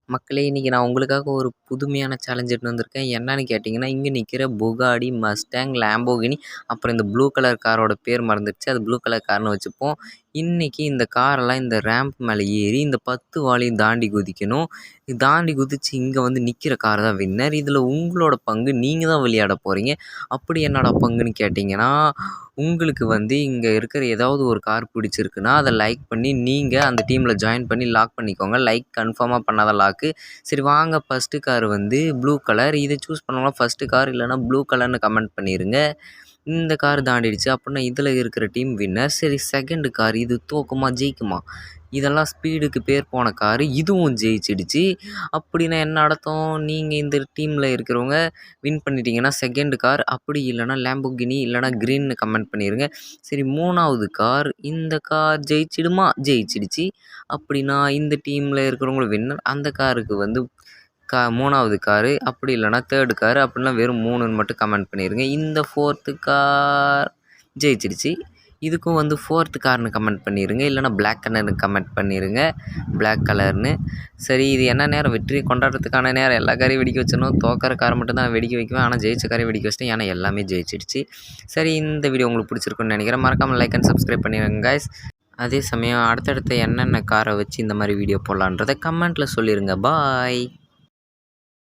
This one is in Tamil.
மக்களே இன்னைக்கு நான் உங்களுக்காக ஒரு புதுமையான சேலஞ்ச் எடுத்துட்டு வந்திருக்கேன். என்னன்னு கேட்டிங்கன்னா, இங்க நிக்கிற புகாடி, மஸ்டாங், லேம்போகினி அப்புறம் இந்த ப்ளூ கலர் காரோட பேர் மறந்துருச்சு. அது ப்ளூ கலர் கார்ன்னு வச்சுப்போம். இன்னைக்கு இந்த காரெல்லாம் இந்த ரேம்ப் மேல ஏறி இந்த 10 வாலையும் தாண்டி குதிக்கணும். தாண்டி குதிச்சு இங்க வந்து நிக்கிற கார் தான் வின்னர். இதுல உங்களோட பங்கு நீங்க தான் விளையாட போறீங்க. அப்படி என்னோட பங்குன்னு கேட்டிங்கன்னா, உங்களுக்கு வந்து இங்க இருக்கிற ஏதாவது ஒரு கார் பிடிச்சிருக்குன்னா, அத லைக் பண்ணி நீங்க அந்த டீம்ல ஜாயின் பண்ணி லாக் பண்ணிக்கோங்க. லைக் கன்ஃபார்மா பண்ணா தான் லாக்கு. சரி வாங்க ஃபர்ஸ்ட்டு கார் வந்து ப்ளூ கலர். இத சூஸ் பண்ணவங்கலாம் ஃபர்ஸ்ட்டு கார் இல்லன்னா ப்ளூ கலர்ன்னு கமெண்ட் பண்ணிருங்க. இந்த கார் தாண்டிடுச்சு அப்புட்னா இதில இருக்கிற டீம் வின்னர். சரி செகண்ட் கார் இது தோக்குமா? ஜெயிக்குமா? இதெல்லாம் ஸ்பீடுக்கு பேர் போன காரு. இதுவும் ஜெயிச்சிடுச்சு. அப்படின்னா என்ன அர்த்தம்? நீங்க இந்த டீம்ல இருக்கிறவங்க வின் பண்ணிட்டீங்கன்னா செகண்ட் கார் அப்படி இல்லன்னா லேம்போகினி இல்லன்னா கிரீன்னு கமெண்ட் பண்ணிருங்க. சரி 3வது கார். இந்த கார் ஜெயிச்சிடுமா? ஜெயிச்சிடுச்சு. அப்படின்னா இந்த டீம்ல இருக்கிறவங்களும் வின்னர். அந்த காருக்கு வந்து 3வது காரு அப்படி இல்லன்னா 3 காரு அப்படின்னா வெறும் 3ன்னு மட்டும் கமெண்ட் பண்ணிருங்க. இந்த 4த் கார் ஜெயிச்சிடுச்சு. இதுக்கும் வந்து 4த் கார்ன்னு கமெண்ட் பண்ணிருங்க. இல்லன்னா பிளாக் கலர்ன்னு கமெண்ட் பண்ணிருங்க. பிளாக் கலர்ன்னு. சரி இது என்ன நேரம்? வெற்றியை கொண்டாடுறதுக்கான நேரம். எல்லா காரையும் வெடிக்க வச்சிடணும். தோக்கிற காரை மட்டும் தான் வெடிக்க வைக்குவேன். ஆனால் ஜெயிச்ச காரையும் வெடிக்க வச்சிட்டேன். ஏன்னா எல்லாமே ஜெயிச்சிடுச்சு. சரி இந்த வீடியோ உங்களுக்கு பிடிச்சிருக்குன்னு நினைக்கிறேன். மறக்காமல் லைக் அண்ட் சப்ஸ்கிரைப் பண்ணிடுங்க கைஸ். அதே சமயம் அடுத்தடுத்து என்னென்ன காரை வச்சு இந்த மாதிரி வீடியோ போடலான்றதை கமெண்ட்டில் சொல்லிடுங்க. பாய்.